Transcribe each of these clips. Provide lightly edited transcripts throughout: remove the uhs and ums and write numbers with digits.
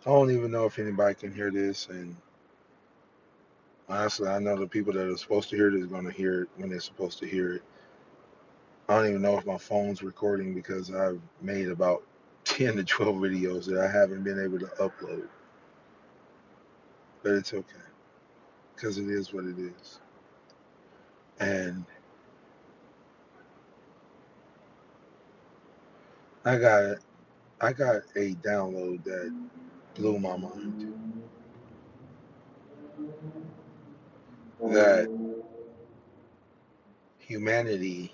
I don't even know if anybody can hear this, and honestly, I know the people that are supposed to hear it is going to hear it when they're supposed to hear it. I don't even know if my phone's recording because I've made about 10 to 12 videos that I haven't been able to upload. But it's okay because it is what it is. And I got I got a download that blew my mind. That humanity,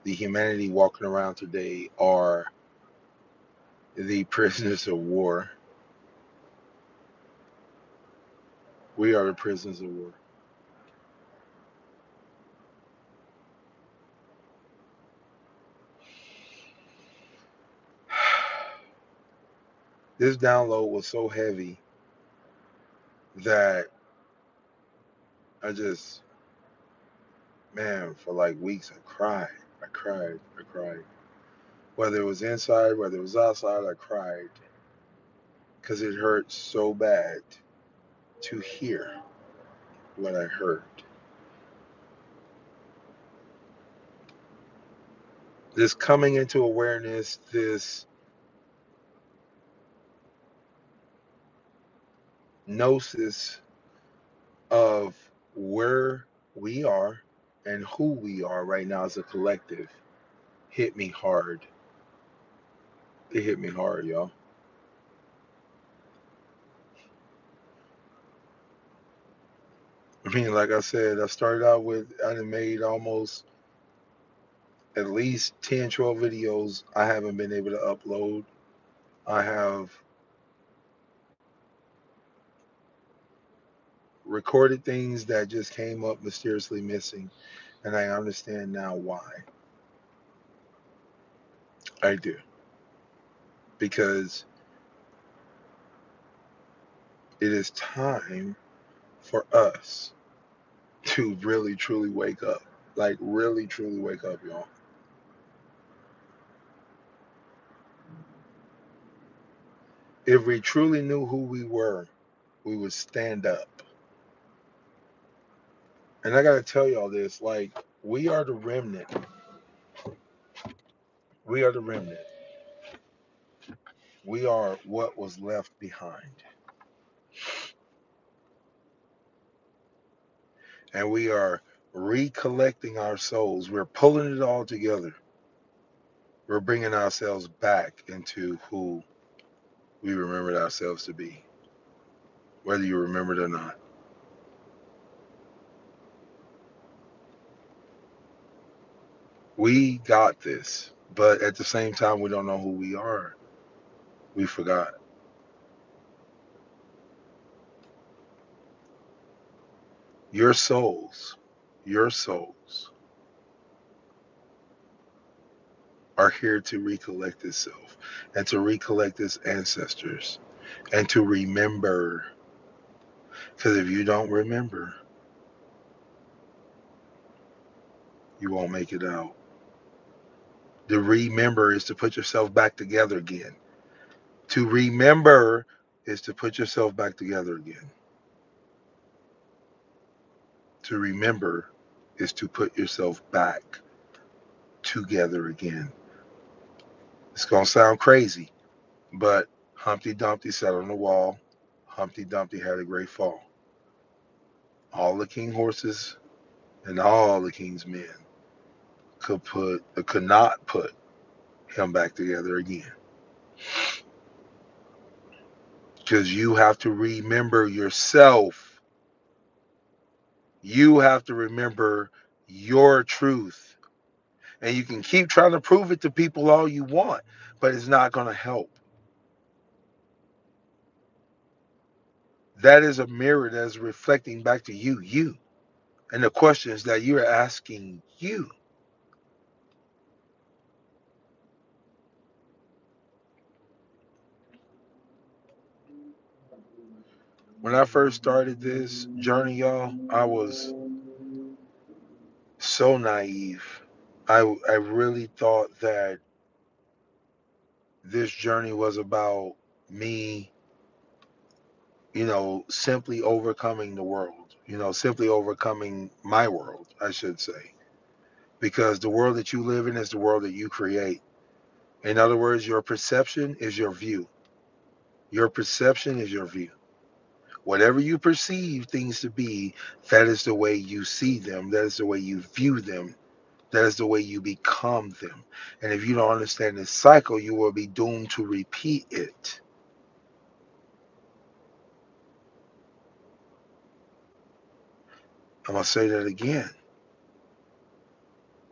the humanity walking around today, are the prisoners of war. We are the prisoners of war. This download was so heavy that I just, man, for like weeks I cried. I cried. I cried. Whether it was inside, whether it was outside, I cried because it hurt so bad to hear what I heard. This coming into awareness, this gnosis of where we are and who we are right now as a collective hit me hard. It hit me hard, y'all. I mean, like I said, I started out with, I done made almost at least 10, 12 videos I haven't been able to upload. I have recorded things that just came up mysteriously missing, and I understand now why. I do. Because it is time for us to really truly wake up. Like, really truly wake up, y'all. If we truly knew who we were, we would stand up. And I got to tell y'all this, like, we are the remnant. We are the remnant. We are what was left behind. And we are recollecting our souls. We're pulling it all together. We're bringing ourselves back into who we remembered ourselves to be, whether you remember it or not. We got this, but at the same time, we don't know who we are. We forgot. Your souls, your souls are here to recollect itself and to recollect its ancestors and to remember. Because if you don't remember, you won't make it out. To remember is to put yourself back together again. To remember is to put yourself back together again. To remember is to put yourself back together again. It's going to sound crazy, but Humpty Dumpty sat on the wall. Humpty Dumpty had a great fall. All the king horses and all the king's men could not put him back together again. Because you have to remember yourself. You have to remember your truth. And you can keep trying to prove it to people all you want, but it's not going to help. That is a mirror that is reflecting back to you, and the questions that you're asking you. When I first started this journey, y'all, I was so naive. I really thought that this journey was about me simply overcoming the world, simply overcoming my world, I should say, because the world that you live in is the world that you create. In other words, your perception is your view. Your perception is your view. Whatever you perceive things to be, that is the way you see them. That is the way you view them. That is the way you become them. And if you don't understand this cycle, you will be doomed to repeat it. I'm going to say that again.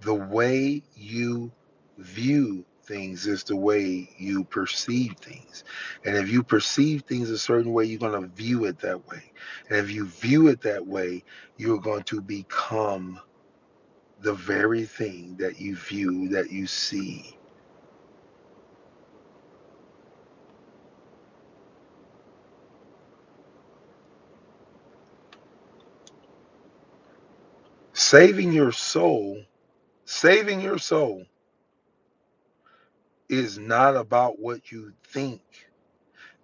The way you view things is the way you perceive things. And if you perceive things a certain way, you're going to view it that way. And if you view it that way, you're going to become the very thing that you view, that you see. Saving your soul, saving your soul is not about what you think.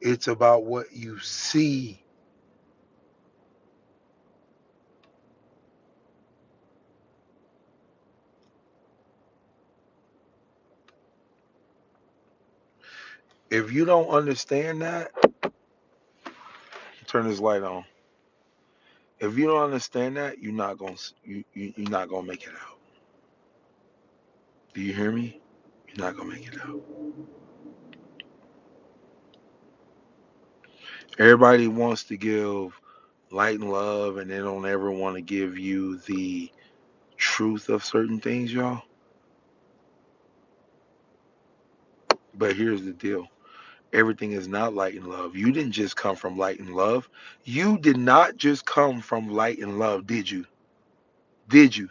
It's about what you see. If you don't understand that, turn this light on. If you don't understand that, you're not gonna make it out. Do you hear me? You're not gonna make it out. Everybody wants to give light and love, and they don't ever want to give you the truth of certain things, y'all. But here's the deal. Everything is not light and love. You didn't just come from light and love. You did not just come from light and love, did you? Did you?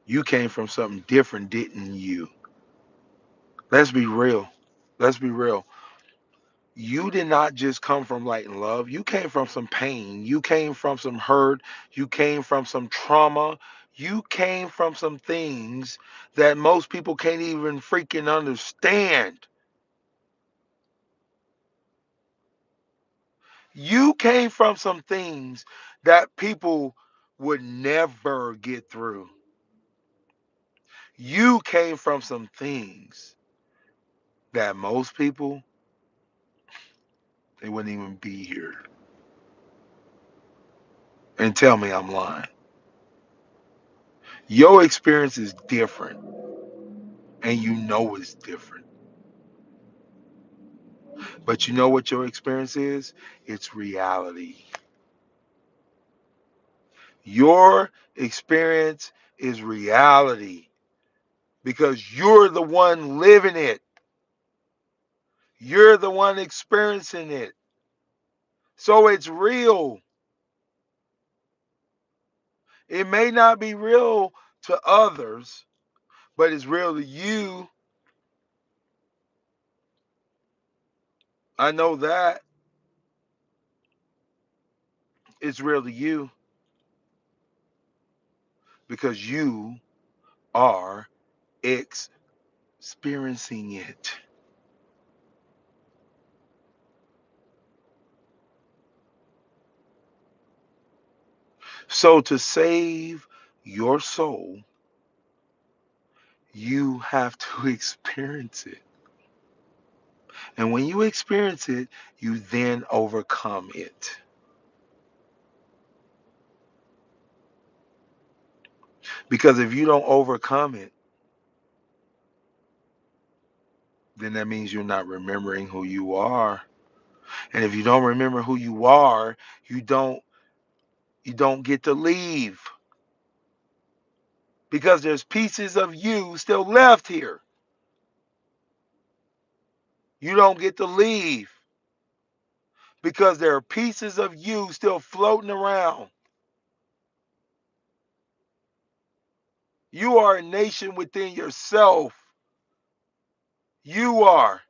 You came from something different, didn't you? Let's be real. Let's be real. You did not just come from light and love. You came from some pain. You came from some hurt. You came from some trauma. You came from some things that most people can't even freaking understand. You came from some things that people would never get through. You came from some things that most people, they wouldn't even be here. And tell me I'm lying. Your experience is different, and you know it's different. But you know what your experience is? It's reality. Your experience is reality because you're the one living it. You're the one experiencing it. So it's real. It may not be real to others, but it's real to you. I know that. It's real to you because you are experiencing it. So to save your soul, you have to experience it. And when you experience it, you then overcome it. Because if you don't overcome it, then that means you're not remembering who you are. And if you don't remember who you are, you don't get to leave. Because there's pieces of you still left here. You don't get to leave because there are pieces of you still floating around. You are a nation within yourself. You are.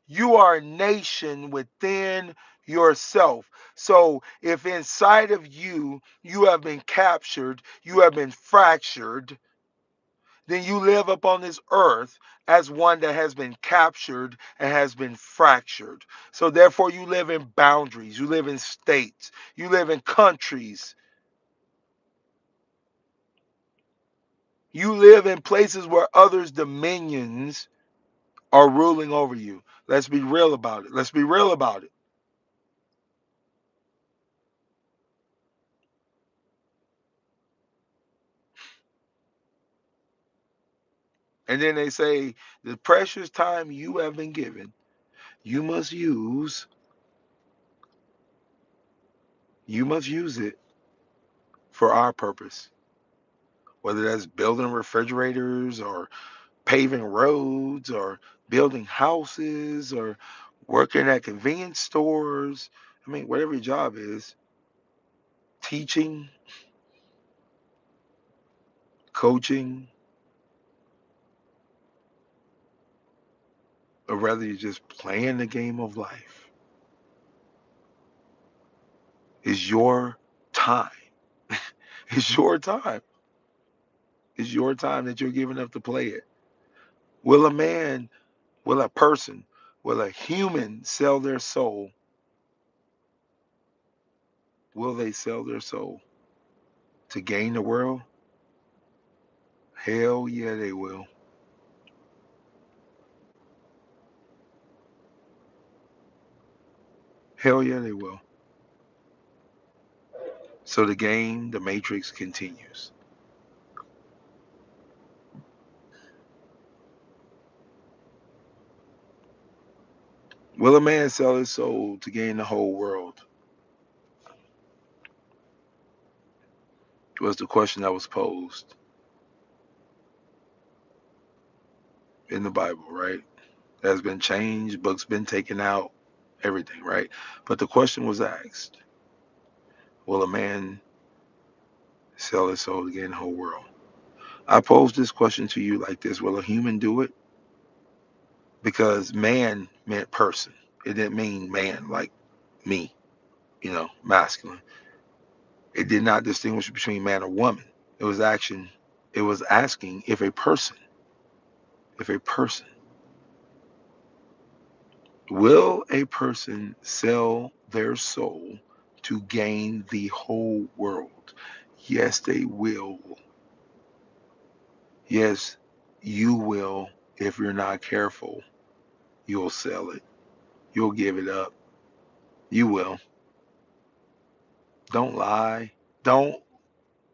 You are a nation within yourself. So if inside of you, you have been captured, you have been fractured, then you live upon this earth as one that has been captured and has been fractured. So therefore you live in boundaries, you live in states, you live in countries, you live in places where others' dominions are ruling over you. Let's be real about it. Let's be real about it. And then they say the precious time you have been given, you must use, you must use it for our purpose. Whether that's building refrigerators or paving roads or building houses or working at convenience stores. I mean, whatever your job is, teaching, coaching, or whether you're just playing the game of life, is your time. It's your time. It's your time that you're giving up to play it. Will a man, will a person, will a human sell their soul? Will they sell their soul to gain the world? Hell yeah, they will. Hell yeah, they will. So the game, the matrix continues. Will a man sell his soul to gain the whole world? Was the question that was posed in the Bible, right? That has been changed, books been taken out, everything, right? But the question was asked, will a man sell his soul to gain the whole world? I posed this question to you like this: will a human do it? Because man meant person. It didn't mean man like me, masculine. It did not distinguish between man or woman. It was action. It was asking if a person, will a person sell their soul to gain the whole world? Yes, they will. Yes, you will. If you're not careful, you'll sell it. You'll give it up. You will. Don't lie. Don't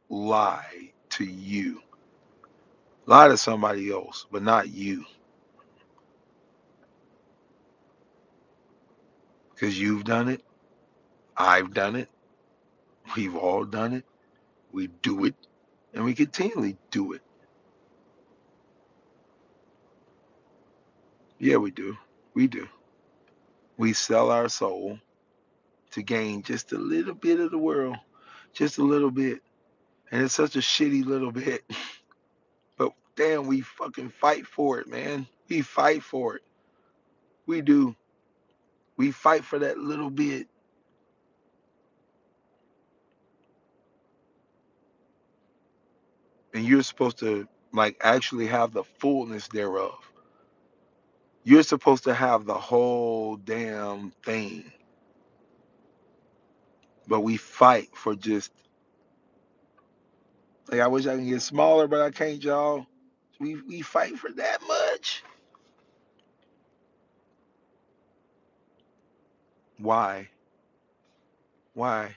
lie to you. Lie to somebody else, but not you, because you've done it. I've done it. We've all done it. We do it, and we continually do it. Yeah, we do. We do. We sell our soul to gain just a little bit of the world, just a little bit. And it's such a shitty little bit. But damn, we fucking fight for it, man. We fight for it. We do. We fight for that little bit. And you're supposed to like actually have the fullness thereof. You're supposed to have the whole damn thing. But we fight for just like I wish I can get smaller, but I can't, y'all. We fight for that much. Why? Why?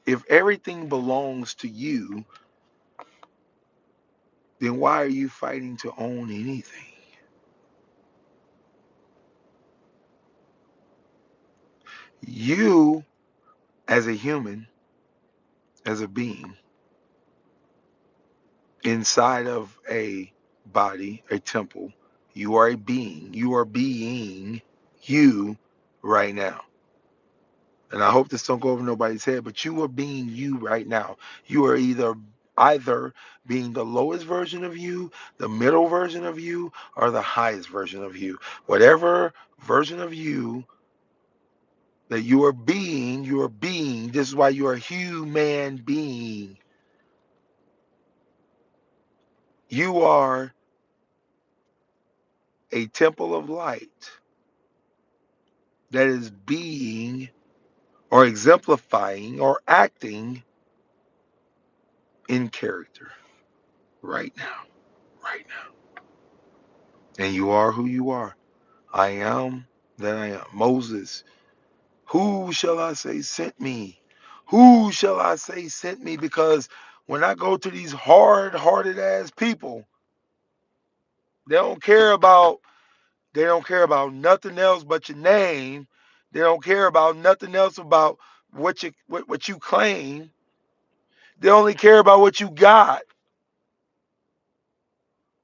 If everything belongs to you, then why are you fighting to own anything? You, as a human, as a being, inside of a body, a temple, you are a being. You are being you right now. And I hope this don't go over nobody's head, but you are being you right now. You are either being the lowest version of you, the middle version of you, or the highest version of you. Whatever version of you That you are being, this is why you are a human being. You are a temple of light that is being or exemplifying or acting in character right now, right now. And you are who you are. I am that I am. Moses, who shall I say sent me? Who shall I say sent me? Because when I go to these hard-hearted ass people, they don't care about nothing else but your name. They don't care about nothing else about what you claim. They only care about what you got.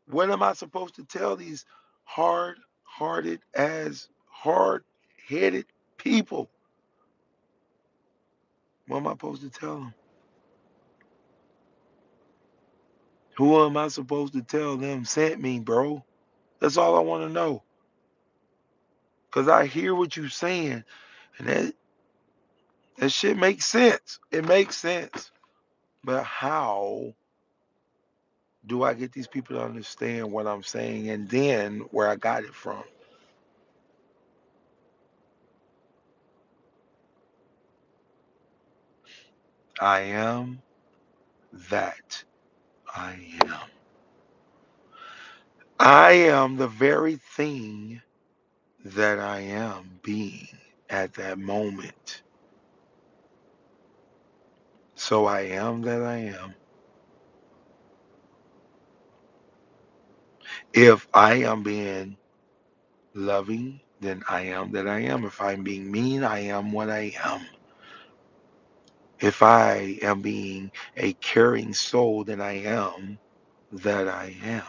What am I supposed to tell these hard-hearted ass, hard-headed people? What am I supposed to tell them? Who am I supposed to tell them sent me, bro? That's all I want to know. Because I hear what you're saying, and that shit makes sense. It makes sense. But how do I get these people to understand what I'm saying and then where I got it from? I am that I am. I am the very thing that I am being at that moment. So I am that I am. If I am being loving, then I am that I am. If I'm being mean, I am what I am. If I am being a caring soul, then I am that I am.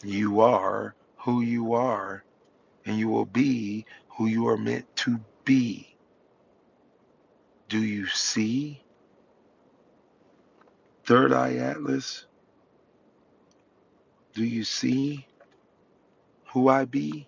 You are who you are, and you will be who you are meant to be. Do you see, Third Eye Atlas? Do you see who I be?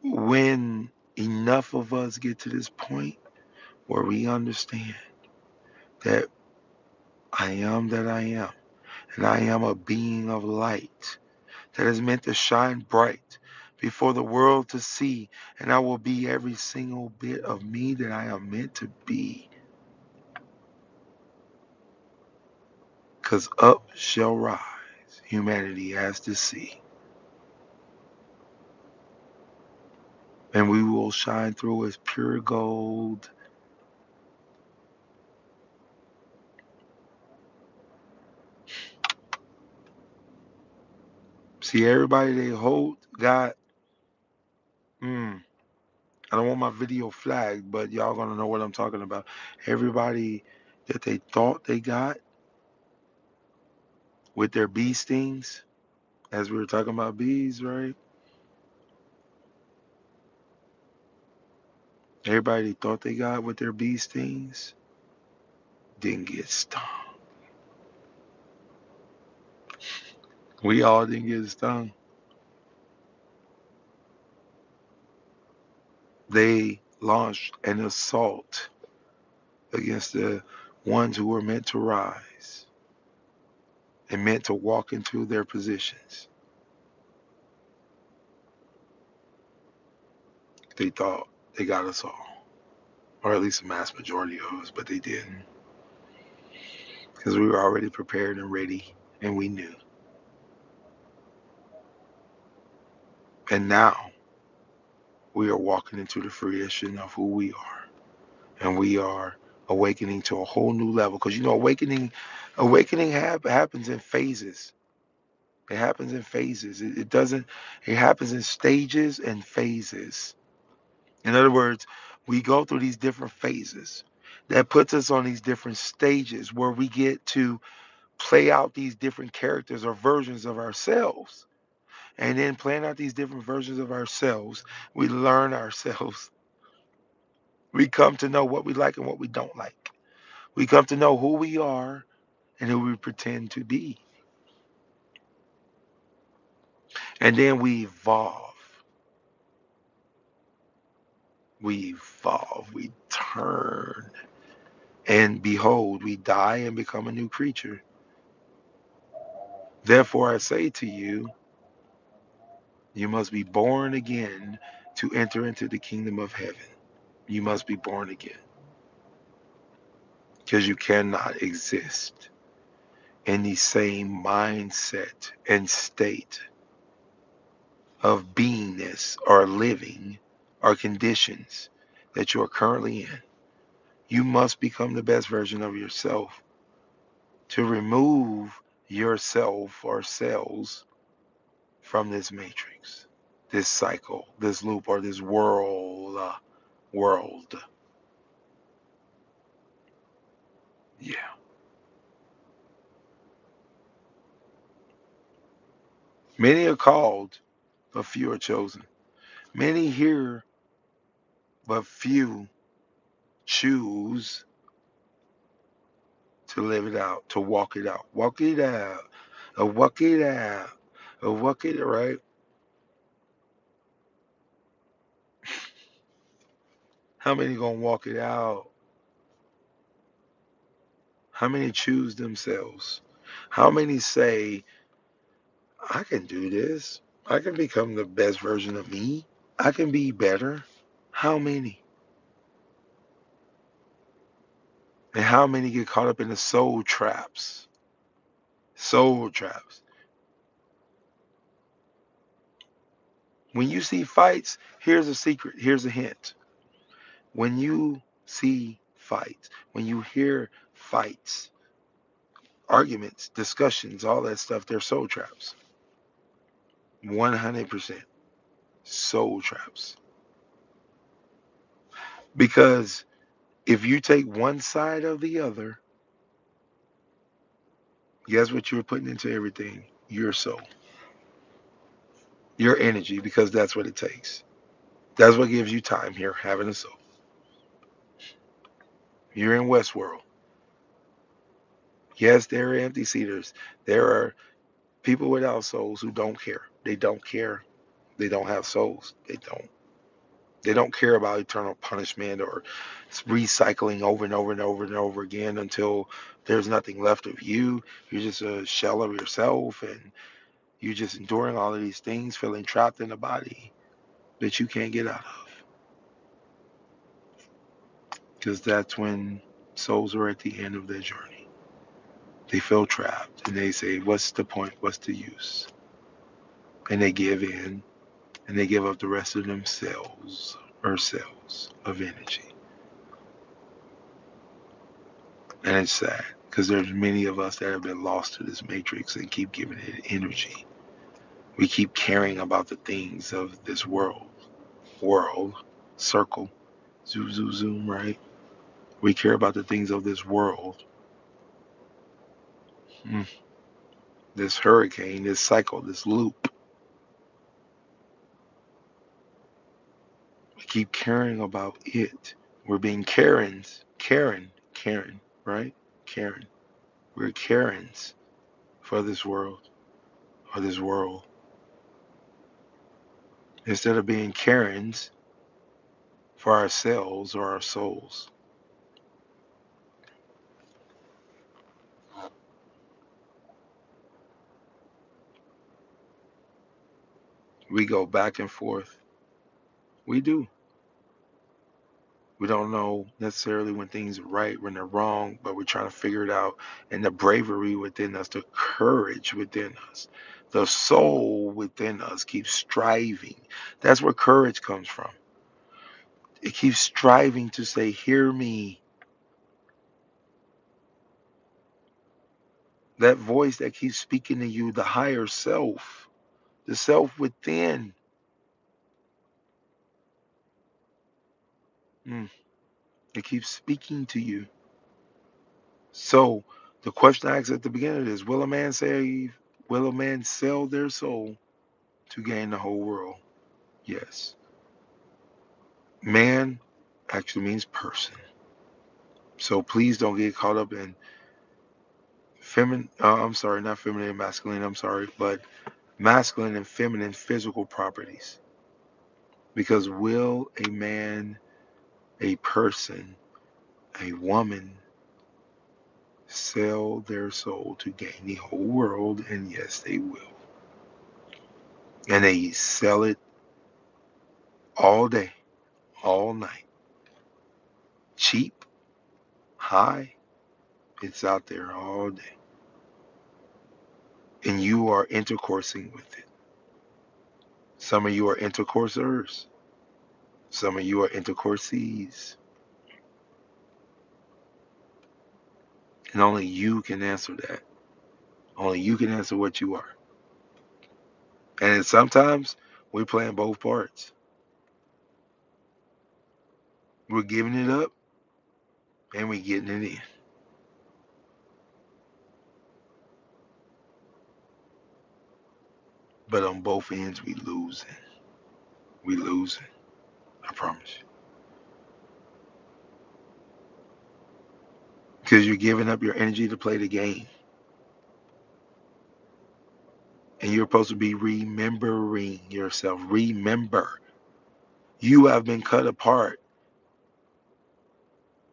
When enough of us get to this point where we understand that I am that I am, and I am a being of light that is meant to shine bright before the world to see, and I will be every single bit of me that I am meant to be. Because up shall rise humanity as to see, and we will shine through as pure gold. See, everybody they hold got, I don't want my video flagged, but y'all gonna know what I'm talking about. Everybody that they thought they got with their bee stings, as we were talking about bees, right? Everybody they thought they got with their bee stings didn't get stung. We all didn't get stung. They launched an assault against the ones who were meant to rise and meant to walk into their positions. They thought they got us all, or at least a mass majority of us, but they didn't, because we were already prepared and ready, and we knew. And now we are walking into the fruition of who we are, and we are awakening to a whole new level. Because awakening happens in phases. It happens in phases. It doesn't. It happens in stages and phases. In other words, we go through these different phases. That puts us on these different stages where we get to play out these different characters or versions of ourselves. And then playing out these different versions of ourselves, we learn ourselves. We come to know what we like and what we don't like. We come to know who we are and who we pretend to be. And then we evolve. We evolve. We turn. And behold, we die and become a new creature. Therefore, I say to you, you must be born again to enter into the kingdom of heaven. You must be born again because you cannot exist in the same mindset and state of beingness or living or conditions that you are currently in. You must become the best version of yourself to remove yourself or cells from this matrix, this cycle, this loop, or this world. Yeah. Many are called, but few are chosen. Many hear, but few choose to live it out, to walk it out. Walk it out. Walk it out. Walk it, right? How many gonna walk it out? How many choose themselves? How many say, I can do this. I can become the best version of me. I can be better. How many? And how many get caught up in the soul traps? Soul traps. When you see fights, here's a secret, here's a hint. When you see fights, when you hear fights, arguments, discussions, all that stuff, they're soul traps. 100% soul traps. Because if you take one side of the other, guess what you're putting into everything? Your soul, your energy, because that's what it takes. That's what gives you time here, having a soul. You're in Westworld. Yes, there are empty seaters. There are people without souls who don't care. They don't care. They don't have souls. They don't. They don't care about eternal punishment or recycling over and over and over and over again until there's nothing left of you. You're just a shell of yourself and you're just enduring all of these things, feeling trapped in a body that you can't get out of. Because that's when souls are at the end of their journey. They feel trapped and they say, what's the point? What's the use? And they give in and they give up the rest of themselves or cells of energy. And it's sad because there's many of us that have been lost to this matrix and keep giving it energy. We keep caring about the things of this world, circle, zoom, zoom, zoom, right? We care about the things of this world. Mm. This hurricane, this cycle, this loop. We keep caring about it. We're being Karen, right? Karen. We're Karens for this world, or this world. Instead of being Karens for ourselves or our souls. We go back and forth. We do. We don't know necessarily when things are right, when they're wrong, but we're trying to figure it out. And the bravery within us, the courage within us, the soul within us keeps striving. That's where courage comes from. It keeps striving to say, hear me. That voice that keeps speaking to you, the higher self, the self within. Mm, it keeps speaking to you. So the question I asked at the beginning is, will a man sell their soul to gain the whole world? Yes. Man actually means person. So please don't get caught up in feminine, I'm sorry, not feminine and masculine, I'm sorry, but masculine and feminine physical properties. Because will a man, a person, a woman sell their soul to gain the whole world? And yes, they will. And they sell it all day, all night. Cheap, high, it's out there all day. And you are intercoursing with it. Some of you are intercoursers. Some of you are intercoursees. And only you can answer that. Only you can answer what you are. And sometimes we're playing both parts. We're giving it up and we're getting it in. But on both ends, we losing. We losing. I promise you. Because you're giving up your energy to play the game. And you're supposed to be remembering yourself. Remember. You have been cut apart.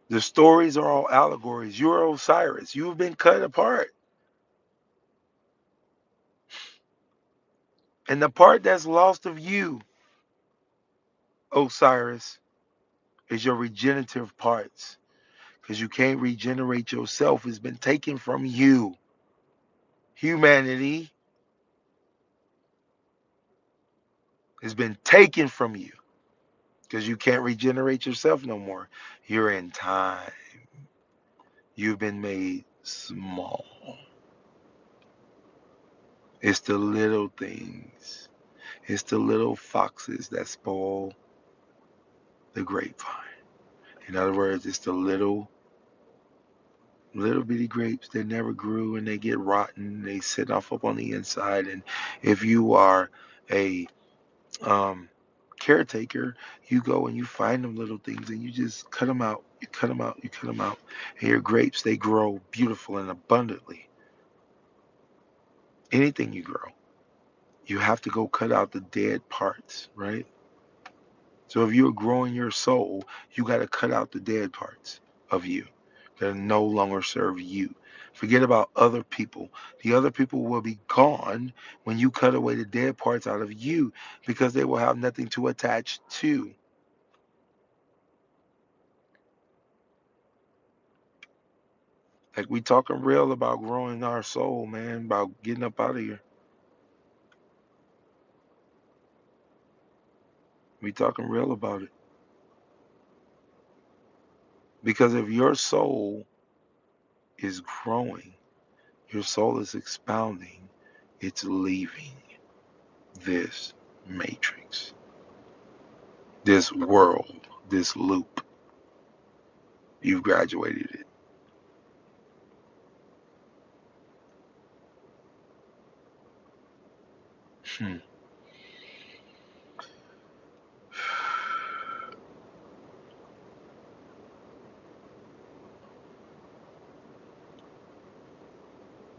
The stories are all allegories. You're Osiris. You've been cut apart. And the part that's lost of you, Osiris, is your regenerative parts. Because you can't regenerate yourself. It's been taken from you. Humanity has been taken from you. Because you can't regenerate yourself no more. You're in time. You've been made small. It's the little things. It's the little foxes that spoil the grapevine. In other words, it's the little bitty grapes that never grew and they get rotten. They sit off up on the inside. And if you are a um, caretaker, you go and you find them little things and you just cut them out. You cut them out. You cut them out. And your grapes, they grow beautiful and abundantly. Anything you grow, you have to go cut out the dead parts, right? So if you're growing your soul, you got to cut out the dead parts of you that no longer serve you. Forget about other people. The other people will be gone when you cut away the dead parts out of you because they will have nothing to attach to. Like we talking real about growing our soul, man, about getting up out of here. We talking real about it. Because if your soul is growing, your soul is expounding, it's leaving this matrix, this world, this loop. You've graduated it. Hmm.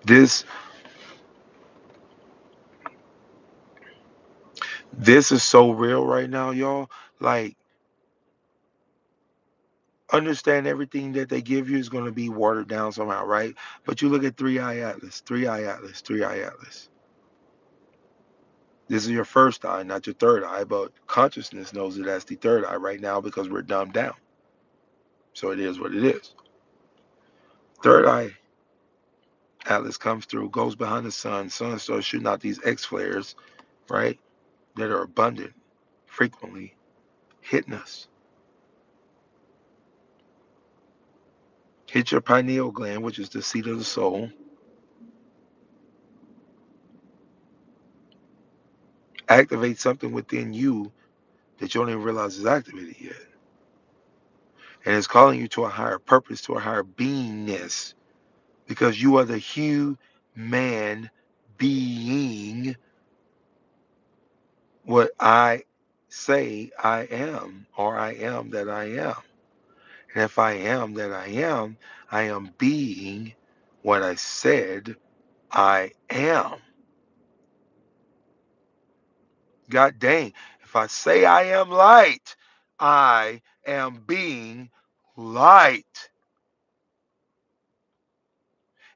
This this is so real right now, y'all. Like, understand everything that they give you is going to be watered down somehow, right? But you look at Three Eye Atlas, Three Eye Atlas, Three Eye Atlas. This is your first eye, not your third eye, but consciousness knows it as the third eye right now because we're dumbed down. So it is what it is. Third eye Atlas comes through, goes behind the sun. Sun starts shooting out these X flares, right? That are abundant, frequently hitting us. Hit your pineal gland, which is the seat of the soul. Activate something within you that you don't even realize is activated yet. And it's calling you to a higher purpose, to a higher beingness, because you are the human being, what I say I am, or I am that I am. And if I am that I am being what I said I am. God dang. If I say I am light, I am being light.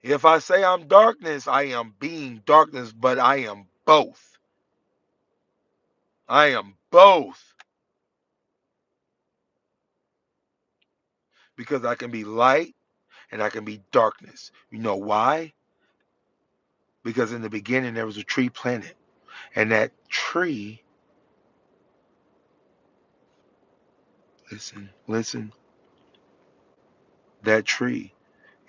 If I say I'm darkness, I am being darkness, but I am both. I am both. Because I can be light and I can be darkness. You know why? Because in the beginning there was a tree planted. And that tree, listen, that tree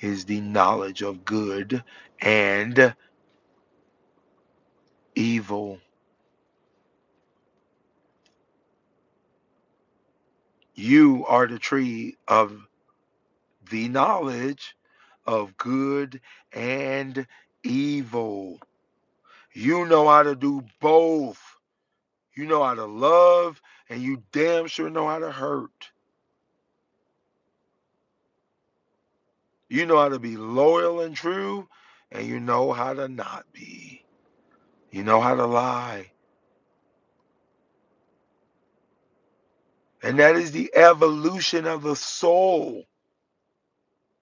is the knowledge of good and evil. You are the tree of the knowledge of good and evil. You know how to do both. You know how to love, and you damn sure know how to hurt. You know how to be loyal and true, and you know how to not be. You know how to lie. And that is the evolution of the soul.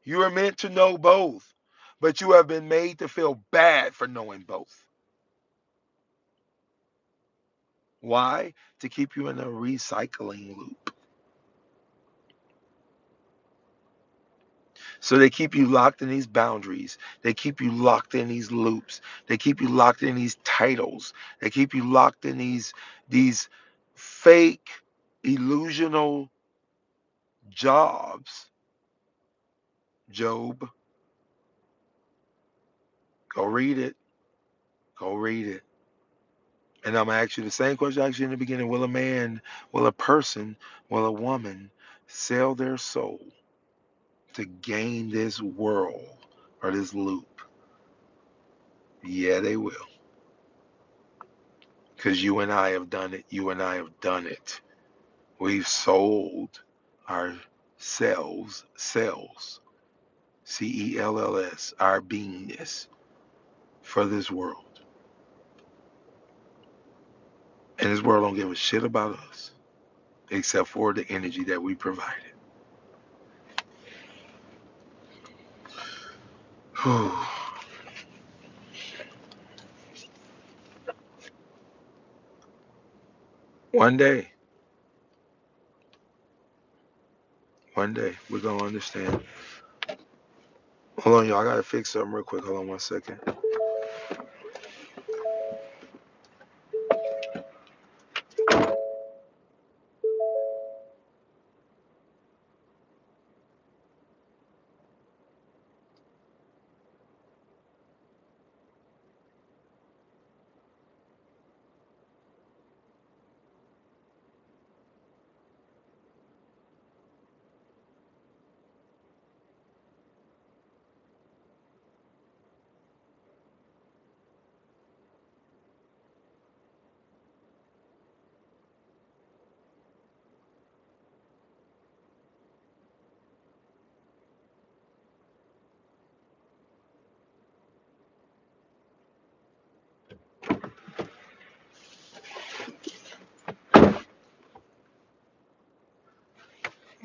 You are meant to know both, but you have been made to feel bad for knowing both. Why? To keep you in a recycling loop. So they keep you locked in these boundaries. They keep you locked in these loops. They keep you locked in these titles. They keep you locked in these fake, illusional jobs. Job, go read it. Go read it. And I'm gonna ask you the same question I asked you in the beginning. Will a man, will a person, will a woman sell their soul to gain this world or this loop? Yeah, they will. Because you and I have done it. You and I have done it. We've sold ourselves, cells, cells, our beingness for this world. And this world don't give a shit about us except for the energy that we provided. One day, one day, we're going to understand. Hold on, y'all. I got to fix something real quick. Hold on 1 second.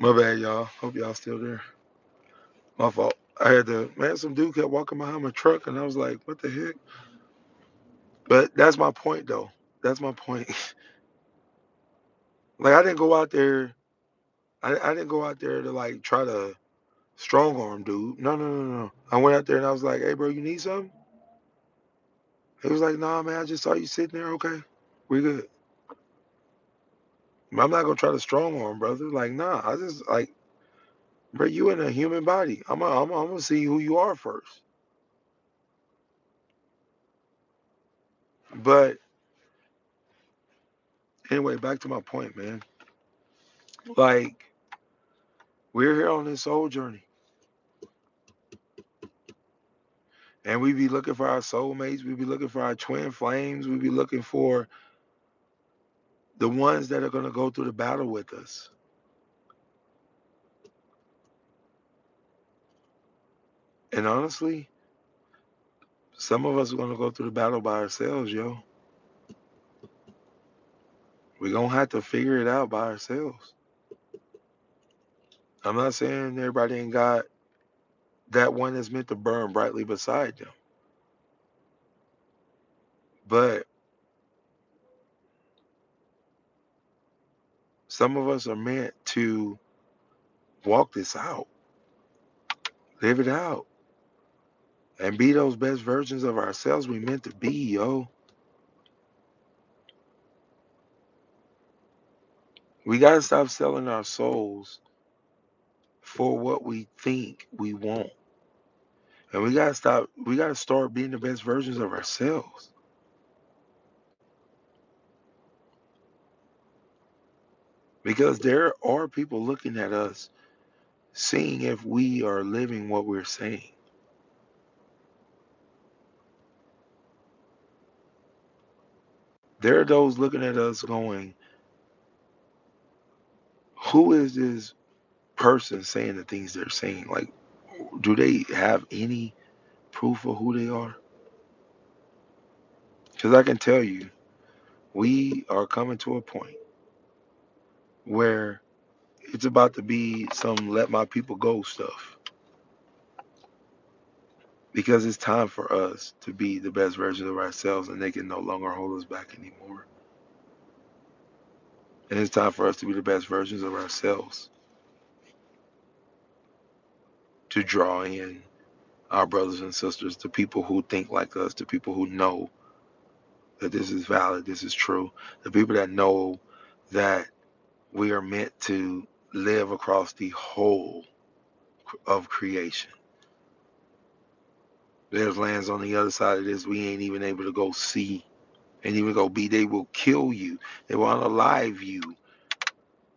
My bad, y'all. Hope y'all still there. My fault. I had to, man, some dude kept walking behind my truck, and I was like, what the heck? But that's my point, though. That's my point. Like, I didn't go out there. I didn't go out there to, like, try to strong arm dude. No, no, no, no. I went out there, and I was like, hey, bro, you need something? He was like, nah, man, I just saw you sitting there. Okay, we good. But I'm not going to try to strong arm, brother. Like, nah, I just, like, bro, you in a human body. I'm gonna see who you are first. But anyway, back to my point, man. Like, we're here on this soul journey, and we be looking for our soulmates. We be looking for our twin flames. We be looking for the ones that are gonna go through the battle with us. And honestly, some of us are going to go through the battle by ourselves, yo. We're going to have to figure it out by ourselves. I'm not saying everybody ain't got that one that's meant to burn brightly beside them. But some of us are meant to walk this out, live it out, and be those best versions of ourselves we meant to be, yo. We got to stop selling our souls for what we think we want. And we got to start being the best versions of ourselves. Because there are people looking at us, seeing if we are living what we're saying. There are those looking at us going, who is this person saying the things they're saying? Like, do they have any proof of who they are? Because I can tell you, we are coming to a point where it's about to be some let my people go stuff. Because it's time for us to be the best version of ourselves and they can no longer hold us back anymore. And it's time for us to be the best versions of ourselves to draw in our brothers and sisters, to people who think like us, to people who know that this is valid, this is true, the people that know that we are meant to live across the whole of creation. There's lands on the other side of this we ain't even able to go see and even go be. They will kill you. They will unalive you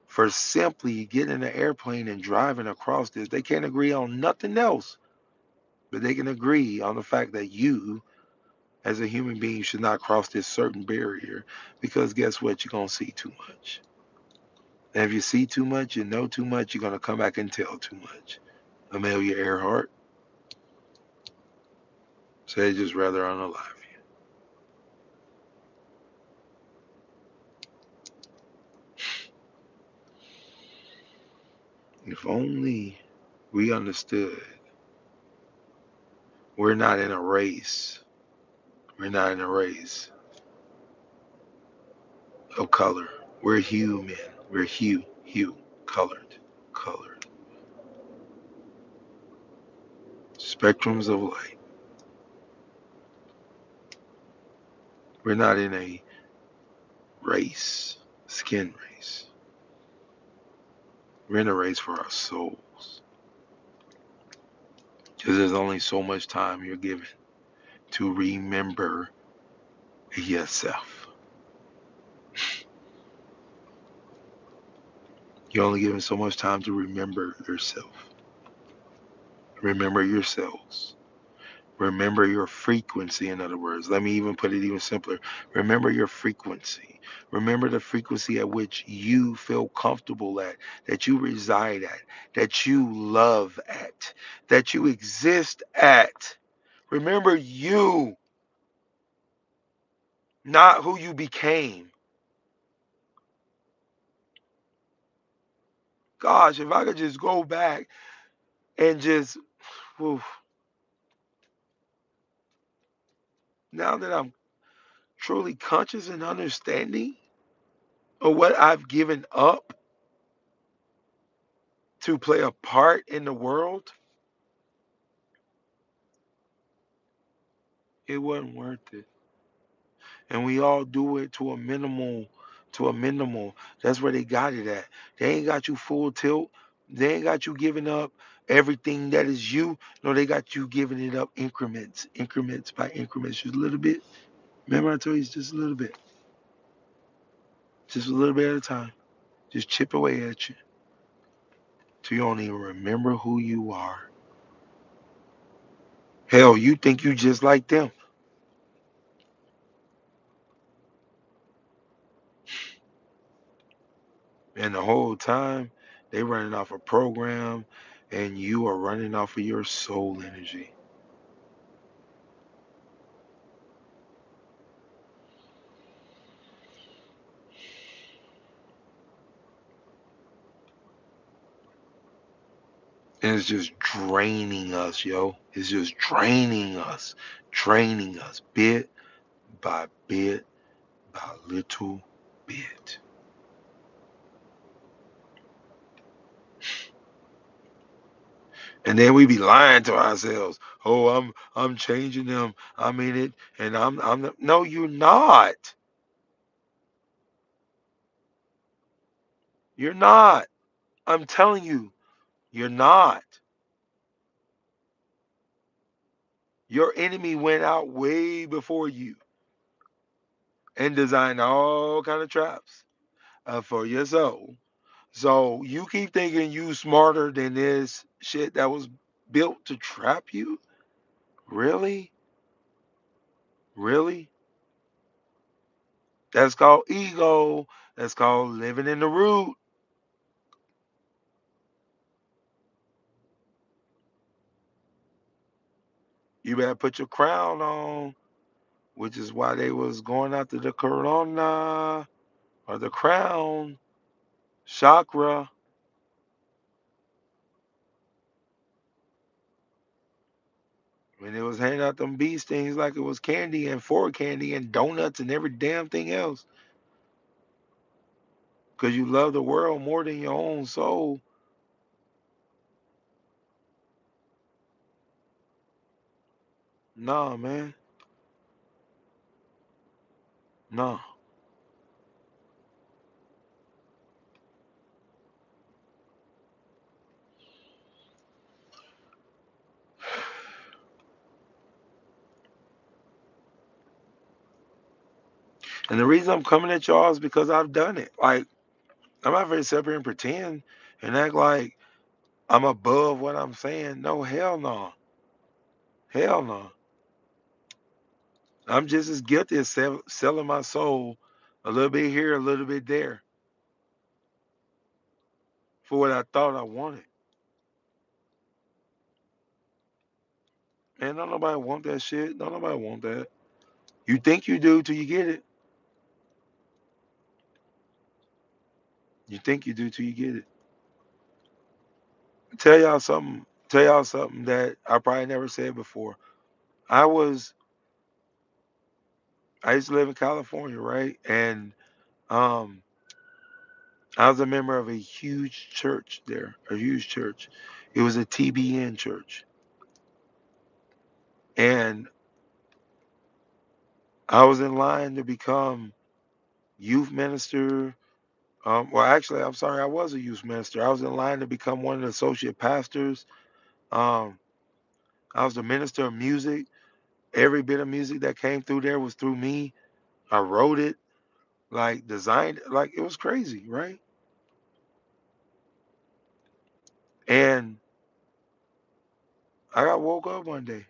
for simply getting in an airplane and driving across this. They can't agree on nothing else, but they can agree on the fact that you, as a human being, should not cross this certain barrier because guess what? You're going to see too much. And if you see too much, you know too much, you're going to come back and tell too much. Amelia Earhart said just rather unalive you. If only we understood we're not in a race. We're not in a race of color. We're human. We're colored, colored. Spectrums of light. We're not in a race, skin race. We're in a race for our souls. Because there's only so much time you're given to remember yourself. You're only given so much time to remember yourself. Remember yourselves. Remember your frequency, in other words. Let me even put it even simpler. Remember your frequency. Remember the frequency at which you feel comfortable at, that you reside at, that you love at, that you exist at. Remember you, not who you became. Gosh, if I could just go back and just, whew, now that I'm truly conscious and understanding of what I've given up to play a part in the world, it wasn't worth it. And we all do it to a minimal, to a minimal. That's where they got it at. They ain't got you full tilt. They ain't got you giving up everything that is you. No, they got you giving it up increments, increments by increments, just a little bit. Remember I told you it's just a little bit. Just a little bit at a time. Just chip away at you till you don't even remember who you are. Hell, you think you just like them. And the whole time they running off a program and you are running off of your soul energy. And it's just draining us, yo. It's just draining us bit by bit by little bit. And then we be lying to ourselves. Oh, I'm changing them. I mean it, and no, you're not. You're not. I'm telling you, you're not. Your enemy went out way before you and designed all kind of traps for your soul. So you keep thinking you smarter than this shit that was built to trap you? Really? Really? That's called ego. That's called living in the root. You better put your crown on, which is why they was going after the corona or the crown chakra when they was handing out them bee stings like it was candy and for candy and donuts and every damn thing else. Because you love the world more than your own soul. Nah, man. Nah. And the reason I'm coming at y'all is because I've done it. Like, I'm not very sit here and pretend and act like I'm above what I'm saying. No, hell no. Hell no. I'm just as guilty as selling my soul a little bit here, a little bit there for what I thought I wanted. Man, don't nobody want that shit. Don't nobody want that. You think you do till you get it. You think you do till you get it. Tell y'all something that I probably never said before. I was I used to live in California, right? And um I was a member of a huge church there, a huge church. It was a TBN church. And I was in line to become youth minister. Well, actually, I'm sorry, I was a youth minister. I was in line to become one of the associate pastors. Um, I was the minister of music. Every bit of music that came through there was through me. I wrote it, like designed it, like it was crazy, right? And I got woke up one day.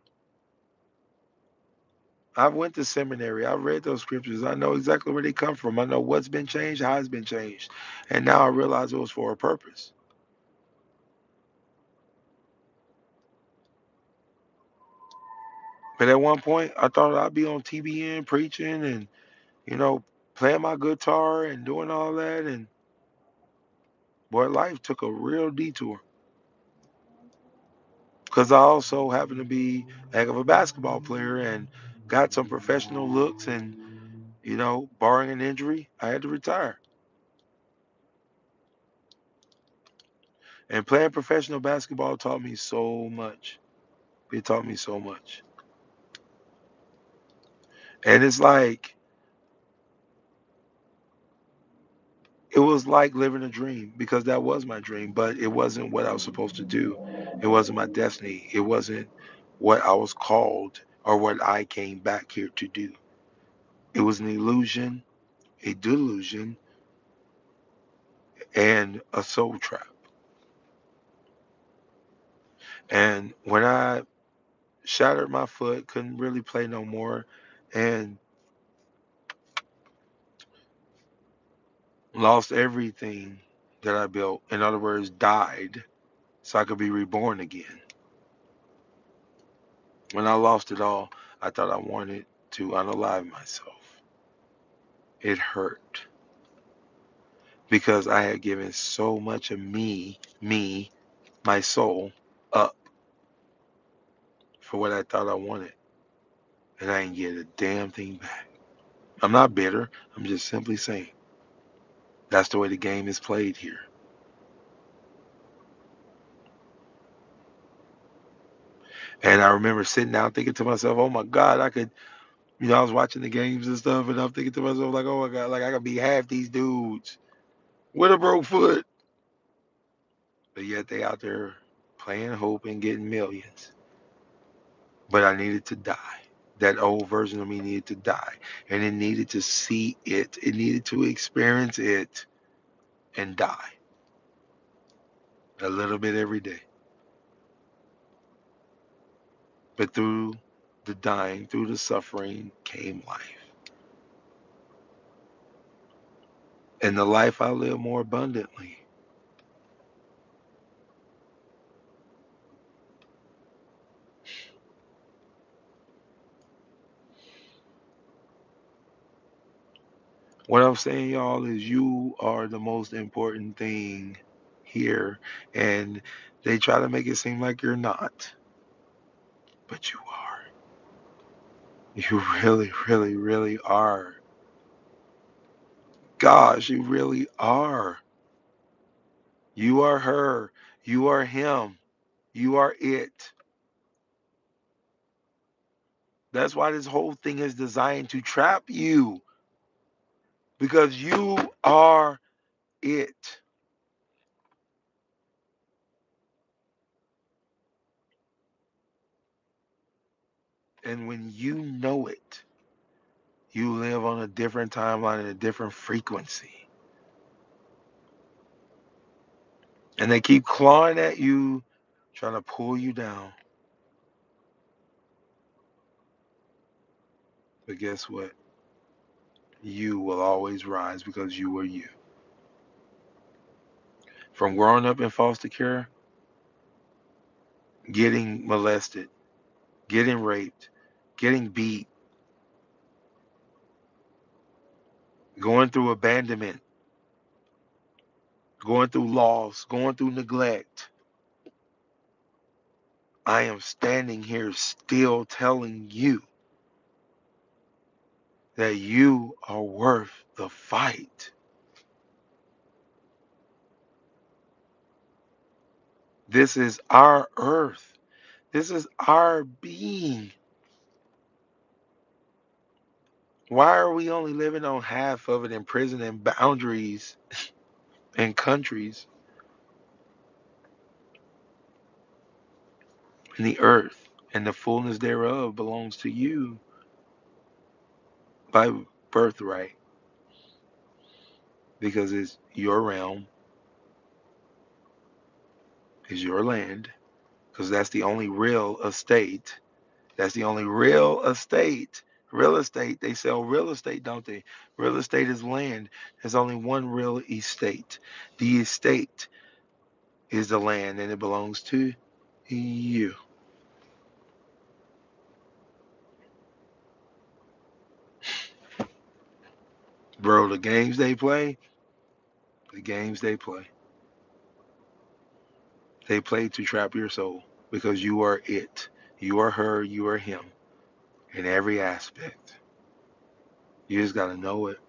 I went to seminary. I read those scriptures. I know exactly where they come from. I know what's been changed, how it's been changed. And now I realize it was for a purpose. But at one point, I thought I'd be on TBN preaching and, you know, playing my guitar and doing all that. And boy, life took a real detour. Because I also happen to be a heck of a basketball player and got some professional looks. And, you know, barring an injury, I had to retire. And playing professional basketball taught me so much. It taught me so much. And it's like, it was like living a dream because that was my dream, but it wasn't what I was supposed to do. It wasn't my destiny. It wasn't what I was called or what I came back here to do. It was an illusion, a delusion, and a soul trap. And when I shattered my foot, couldn't really play no more, and lost everything that I built, in other words, died, so I could be reborn again. When I lost it all, I thought I wanted to unalive myself. It hurt because I had given so much of me, my soul, up for what I thought I wanted. And I didn't get a damn thing back. I'm not bitter. I'm just simply saying that's the way the game is played here. And I remember sitting down thinking to myself, oh my God, I could, I was watching the games and stuff, and I'm thinking to myself, like, oh my God, like I could be half these dudes with a broke foot. But yet they out there playing hope and getting millions. But I needed to die. That old version of me needed to die. And it needed to see it. It needed to experience it and die. A little bit every day. But through the dying, through the suffering, came life. And the life I live more abundantly. What I'm saying, y'all, is you are the most important thing here. And they try to make it seem like you're not. But you are. You really, really, really are. Gosh, you really are. You are her. You are him. You are it. That's why this whole thing is designed to trap you. Because you are it. And when you know it, you live on a different timeline and a different frequency. And they keep clawing at you, trying to pull you down. But guess what? You will always rise because you are you. From growing up in foster care, getting molested, getting raped, getting beat, going through abandonment, going through loss, going through neglect. I am standing here still telling you that you are worth the fight. This is our earth. This is our being. Why are we only living on half of it in prison and boundaries and countries? And the earth and the fullness thereof belongs to you by birthright because it's your realm, it's your land, because that's the only real estate. That's the only real estate. Real estate, they sell real estate, don't they? Real estate is land. There's only one real estate. The estate is the land and it belongs to you. Bro, the games they play, the games they play. They play to trap your soul because you are it. You are her, you are him in every aspect. You just got to know it.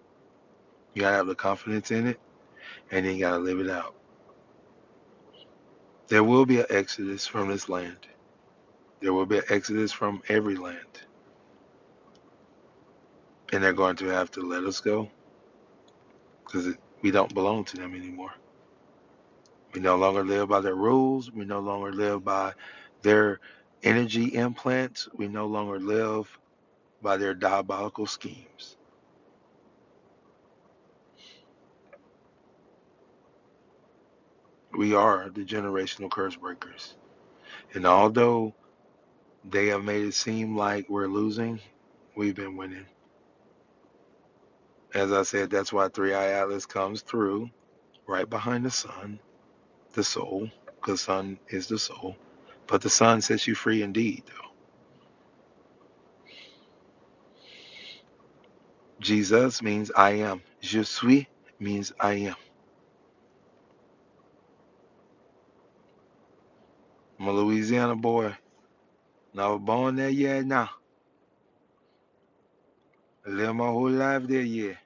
You got to have the confidence in it and then you got to live it out. There will be an exodus from this land. There will be an exodus from every land. And they're going to have to let us go because we don't belong to them anymore. We no longer live by their rules. We no longer live by their energy implants. We no longer live by their diabolical schemes. We are the generational curse breakers. And although they have made it seem like we're losing, we've been winning. As I said, that's why Three Eye Atlas comes through right behind the sun, the soul. because Son is the soul. But the Son sets you free indeed, though. Jesus means I am. Je suis means I am. I'm a Louisiana boy. Never born there yet now. I live my whole life there yet.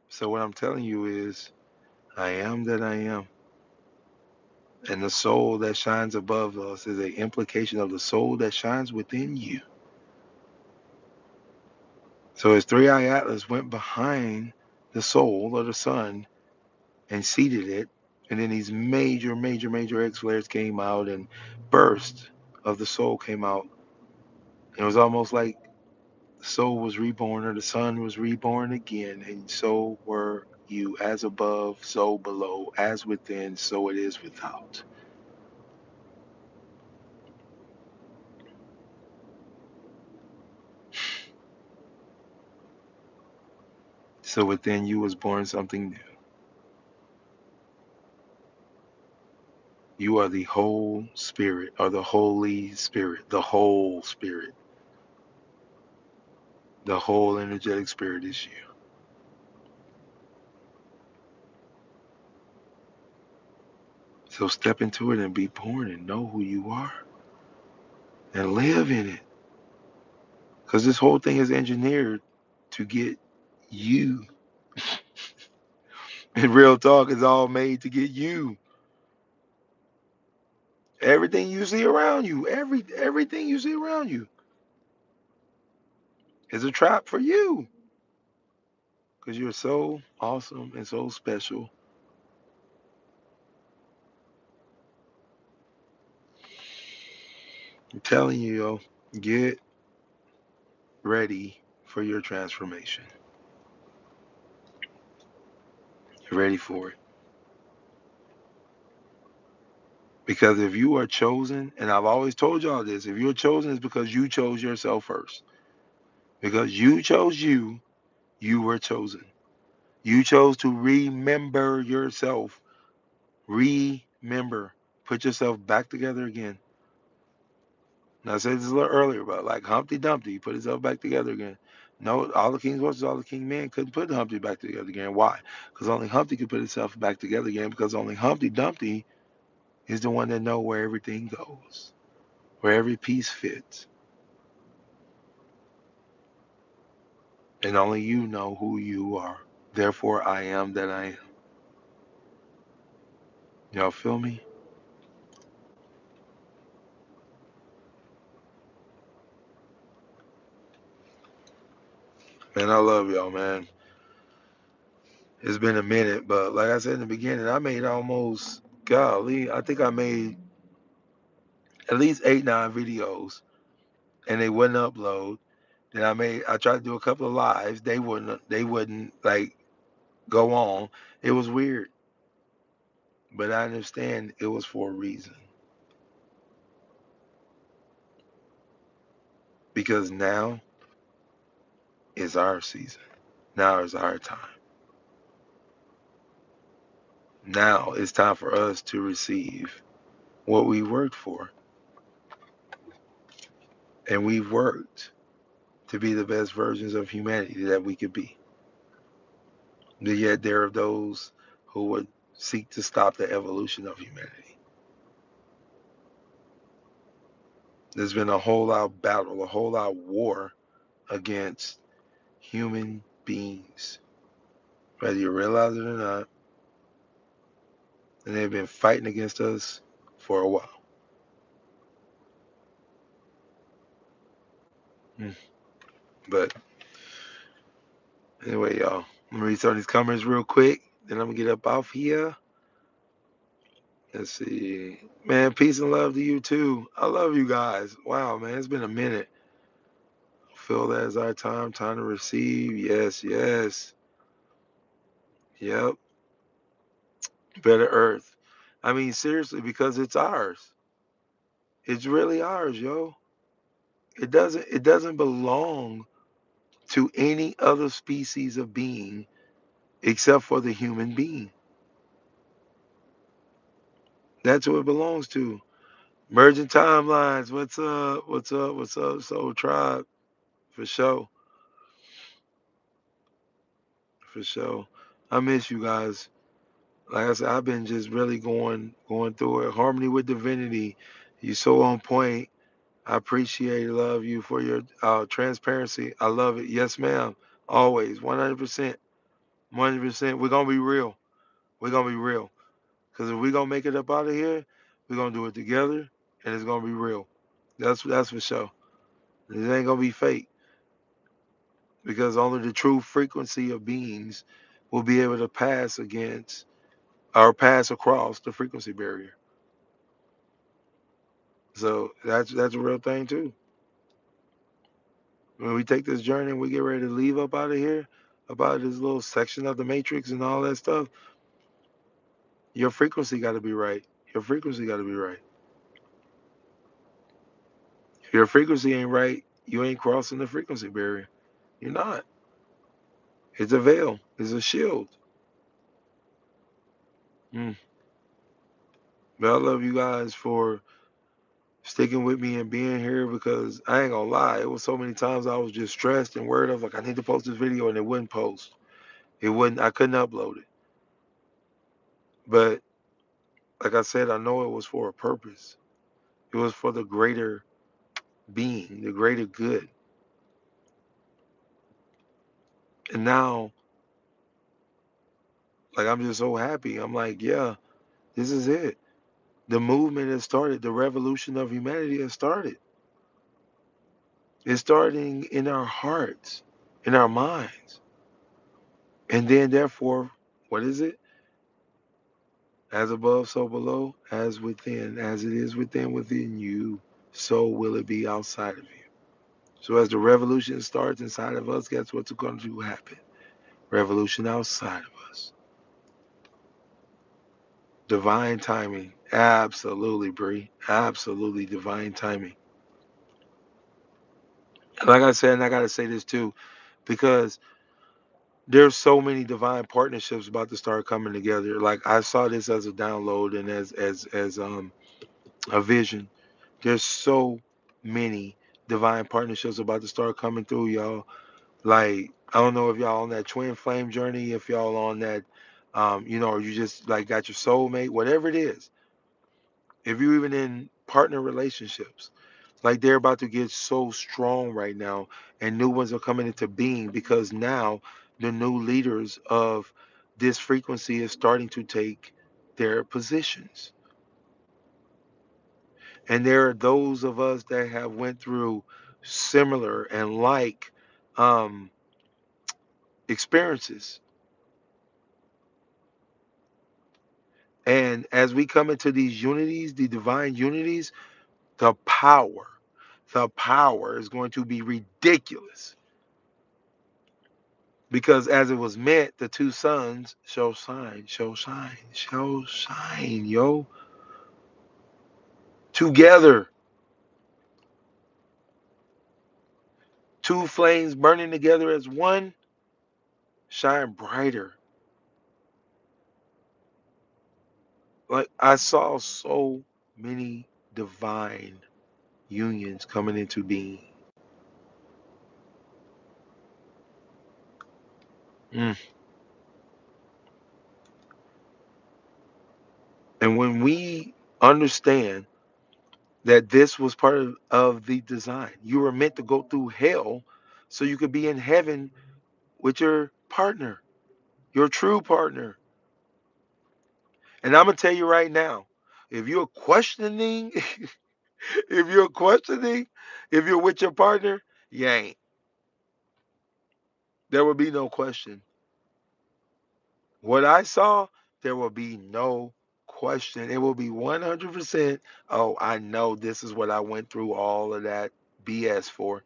So what I'm telling you is, I am that I am. And the soul that shines above us is an implication of the soul that shines within you. So his three-eye atlas went behind the soul of the sun and seated it. And then these major, major, major X-flares came out and burst of the soul came out. And it was almost like the soul was reborn or the sun was reborn again. And so were you, as above, so below, as within, so it is without. So within you was born something new. You are the whole spirit, or the Holy Spirit, the whole spirit. The whole energetic spirit is you. So step into it and be born and know who you are and live in it. Because this whole thing is engineered to get you. And real talk is all made to get you. Everything you see around you, everything you see around you is a trap for you. Because you're so awesome and so special. I'm telling you, yo, get ready for your transformation. You're ready for it. Because if you are chosen, and I've always told y'all this, if you're chosen, it's because you chose yourself first. Because you chose you, you were chosen. You chose to remember yourself. Remember. Put yourself back together again. Now, I said this a little earlier, but like Humpty Dumpty, put himself back together again. No, all the king's horses, all the king men couldn't put Humpty back together again. Why? Because only Humpty could put himself back together again, because only Humpty Dumpty is the one that know where everything goes, where every piece fits. And only you know who you are. Therefore, I am that I am. Y'all feel me? Man, I love y'all, man. It's been a minute, but like I said in the beginning, I made almost, golly, I think I made at least 8, 9 videos, and they wouldn't upload. Then I tried to do a couple of lives. They wouldn't like go on. It was weird, but I understand it was for a reason. Because now is our season. Now is our time. Now it's time for us to receive what we worked for. And we've worked to be the best versions of humanity that we could be. But yet there are those who would seek to stop the evolution of humanity. There's been a whole lot battle, a whole lot war against human beings, whether you realize it or not. And they've been fighting against us for a while. But anyway, y'all, I'm gonna read some of these comments real quick. Then I'm gonna get up off here. Let's see. Man, peace and love to you too. I love you guys. Wow, man, it's been a minute. Feel that is our time to receive. Yes, yes. Yep. Better earth. I mean, seriously, because it's ours. It's really ours, yo. It doesn't belong to any other species of being except for the human being. That's who it belongs to. Merging timelines. What's up? What's up? What's up? Soul Tribe. For sure. For sure. I miss you guys. Like I said, I've been just really going through it. Harmony with Divinity. You so on point. I appreciate love you for your transparency. I love it. Yes, ma'am. Always. 100%. 100%. We're gonna be real. We're gonna be real. Because if we're gonna make it up out of here, we're gonna do it together and it's gonna be real. That's for sure. It ain't gonna be fake. Because only the true frequency of beings will be able to pass against or pass across the frequency barrier. So that's a real thing too. When we take this journey and we get ready to leave up out of here, about this little section of the matrix and all that stuff, your frequency got to be right. Your frequency got to be right. If your frequency ain't right, you ain't crossing the frequency barrier. You're not. It's a veil. It's a shield. Mm. But I love you guys for sticking with me and being here because I ain't gonna lie, it was so many times I was just stressed and worried. I was like, I need to post this video and it wouldn't post. It wouldn't. I couldn't upload it. But like I said, I know it was for a purpose. It was for the greater being, the greater good. And now, like I'm just so happy. I'm like, yeah, this is it. The movement has started. The revolution of humanity has started. It's starting in our hearts, in our minds. And then therefore, what is it? As above, so below, as within, as it is within you, so will it be outside of you. So as the revolution starts inside of us, guess what's going to happen? Revolution outside of us. Divine timing. Absolutely, Bree. Absolutely divine timing. Like I said, and I gotta say this too, because there's so many divine partnerships about to start coming together. Like I saw this as a download and as a vision. There's so many divine partnerships about to start coming through, y'all. Like I don't know if y'all on that twin flame journey, if y'all on that, or you just like got your soulmate, whatever it is. If you even in partner relationships, like they're about to get so strong right now, and new ones are coming into being because now the new leaders of this frequency is starting to take their positions. And there are those of us that have went through similar and like um, experiences. And as we come into these unities, the divine unities, the power is going to be ridiculous. Because as it was meant, the two suns shall shine, yo. Together. Two flames burning together as one, shine brighter. Like I saw so many divine unions coming into being. Mm. And when we understand that this was part of the design, you were meant to go through hell so you could be in heaven with your partner, your true partner. And I'm gonna tell you right now, if you're questioning, if you're questioning, if you're with your partner, you ain't. There will be no question. What I saw, there will be no question. It will be 100%. Oh, I know this is what I went through all of that BS for.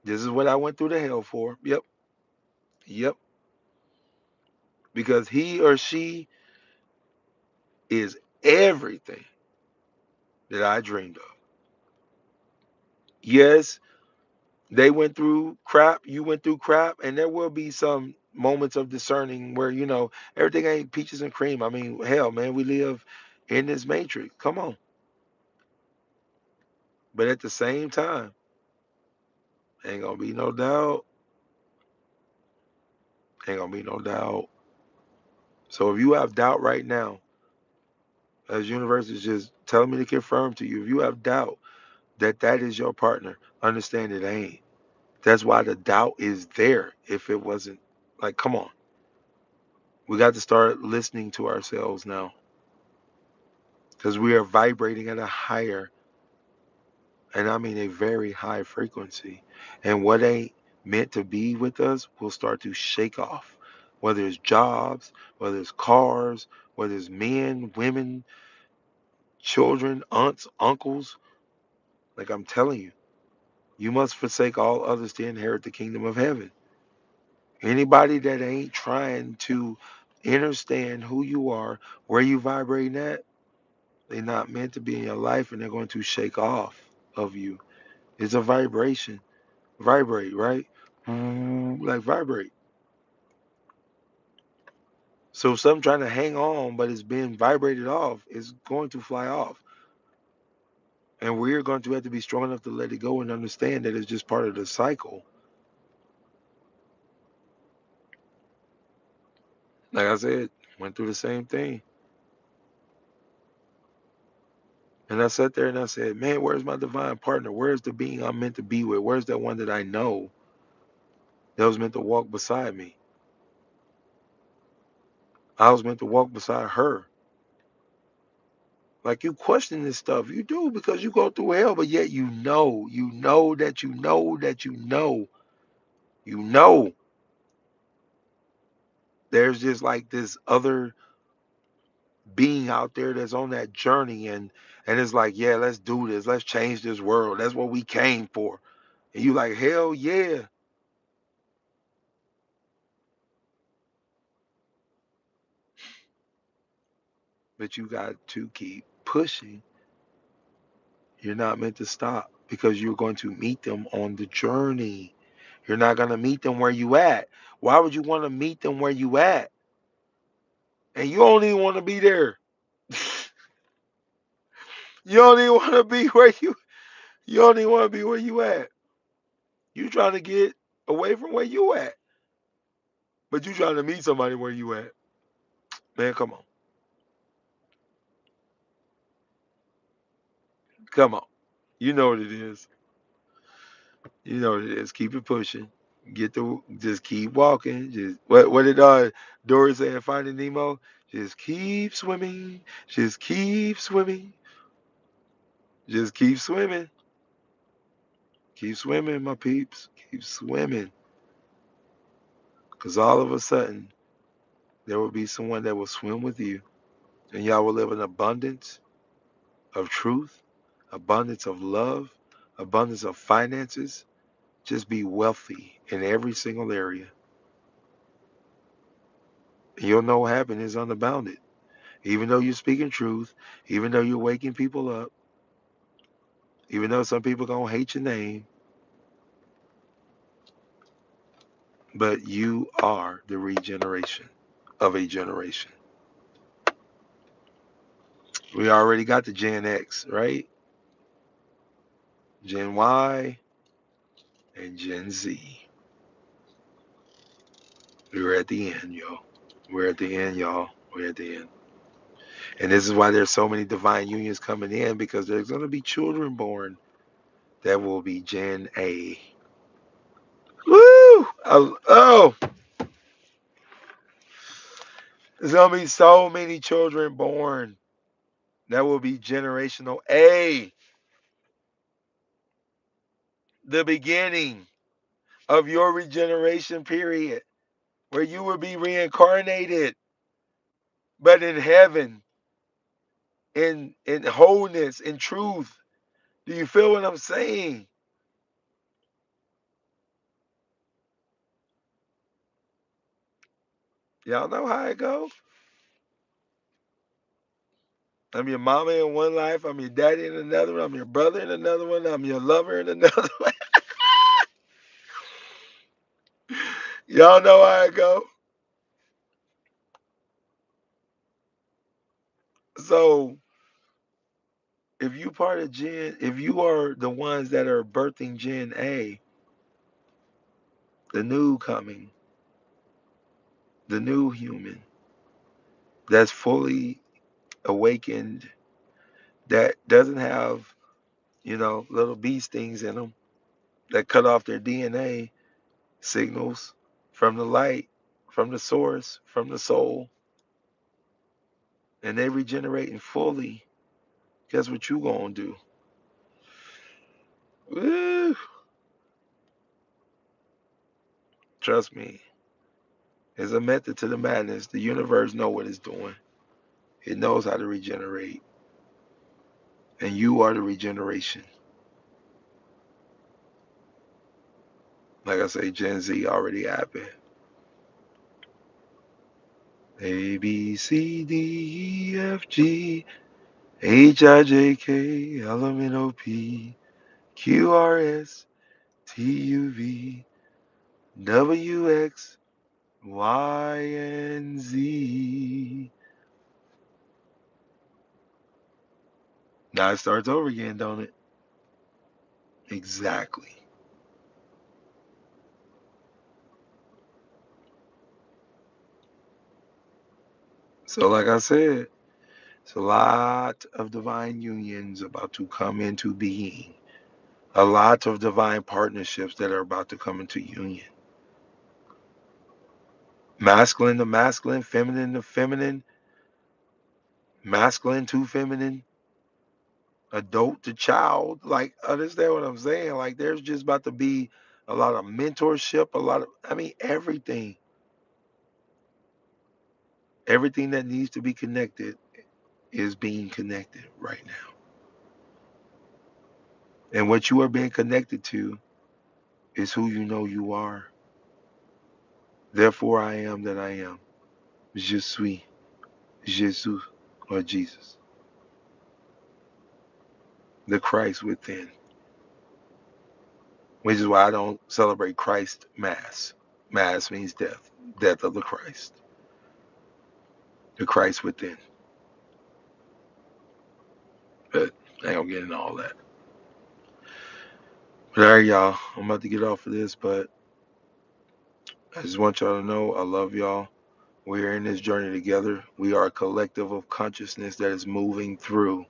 This is what I went through the hell for. Yep. Yep. Because he or she is everything that I dreamed of. Yes, They went through crap, you went through crap, and there will be some moments of discerning where, everything ain't peaches and cream. I mean, hell, man, we live in this matrix. Come on. But at the same time, ain't gonna be no doubt. Ain't gonna be no doubt. So if you have doubt right now, as universe is just telling me to confirm to you, if you have doubt that that is your partner, understand it ain't. That's why the doubt is there. If it wasn't, like, come on, we got to start listening to ourselves now, because we are vibrating at a higher, and I mean a very high frequency. And what ain't meant to be with us will start to shake off. Whether it's jobs, whether it's cars, whether it's men, women, children, aunts, uncles. Like I'm telling you, you must forsake all others to inherit the kingdom of heaven. Anybody that ain't trying to understand who you are, where you vibrating at, they're not meant to be in your life, and they're going to shake off of you. It's a vibration. Vibrate, right? Like vibrate. So if something trying to hang on, but it's being vibrated off, it's going to fly off. And we're going to have to be strong enough to let it go and understand that it's just part of the cycle. Like I said, went through the same thing. And I sat there and I said, man, where's my divine partner? Where's the being I'm meant to be with? Where's that one that I know that was meant to walk beside me? I was meant to walk beside her. Like, you question this stuff. You do, because you go through hell, but yet you know there's just like this other being out there that's on that journey, and it's like, yeah, let's do this. Let's change this world. That's what we came for. And you like, hell yeah. But you got to keep pushing. You're not meant to stop, because you're going to meet them on the journey. You're not going to meet them where you at. Why would you want to meet them where you at? And you don't even want to be there. You don't even want to be where you don't even want to be where you at. You trying to get away from where you at. But you trying to meet somebody where you at. Man, come on. Come on. You know what it is. You know what it is. Keep it pushing. Just keep walking. Just what did Dory say in Finding Nemo? Just keep swimming. Just keep swimming. Just keep swimming. Keep swimming, my peeps. Keep swimming. Because all of a sudden, there will be someone that will swim with you. And y'all will live in abundance of truth, abundance of love, abundance of finances. Just be wealthy in every single area. And you'll know happiness unbounded. Even though you're speaking truth, even though you're waking people up, even though some people gonna hate your name, but you are the regeneration of a generation. We already got the Gen X, right? Gen Y and Gen Z. We're at the end, y'all. We're at the end, y'all. We're at the end. And this is why there's so many divine unions coming in, because there's going to be children born that will be Gen A. Woo! Oh, there's going to be so many children born that will be generational A. The beginning of your regeneration period, where you will be reincarnated, but in heaven, in wholeness, in truth. Do you feel what I'm saying? Y'all know how it goes. I'm your mama in one life. I'm your daddy in another one. I'm your brother in another one. I'm your lover in another one. Y'all know how it go. So if you part of Gen, if you are the ones that are birthing Gen A, the new coming, the new human that's fully awakened, that doesn't have, little bee stings in them that cut off their DNA signals from the light, from the source, from the soul, and they regenerating fully, guess what you gonna do? Woo, trust me, there's a method to the madness. The universe know what it's doing. It knows how to regenerate, and you are the regeneration. Like I say, Gen Z already happened. A B C D E F G H I J K L M N O P Q R S T U V W X Y and Z. Now it starts over again, don't it? Exactly. So, like I said, it's a lot of divine unions about to come into being. A lot of divine partnerships that are about to come into union. Masculine to masculine, feminine to feminine, masculine to feminine, adult to child. Like, understand what I'm saying? Like, there's just about to be a lot of mentorship, everything. Everything that needs to be connected is being connected right now. And what you are being connected to is who you know you are. Therefore, I am that I am. Je suis Jesus, or Jesus, the Christ within. Which is why I don't celebrate Christ Mass. Mass means death, death of the Christ, the Christ within. But I ain't gonna get into all that. But all right, y'all, I'm about to get off of this, but I just want y'all to know I love y'all. We're in this journey together. We are a collective of consciousness that is moving through.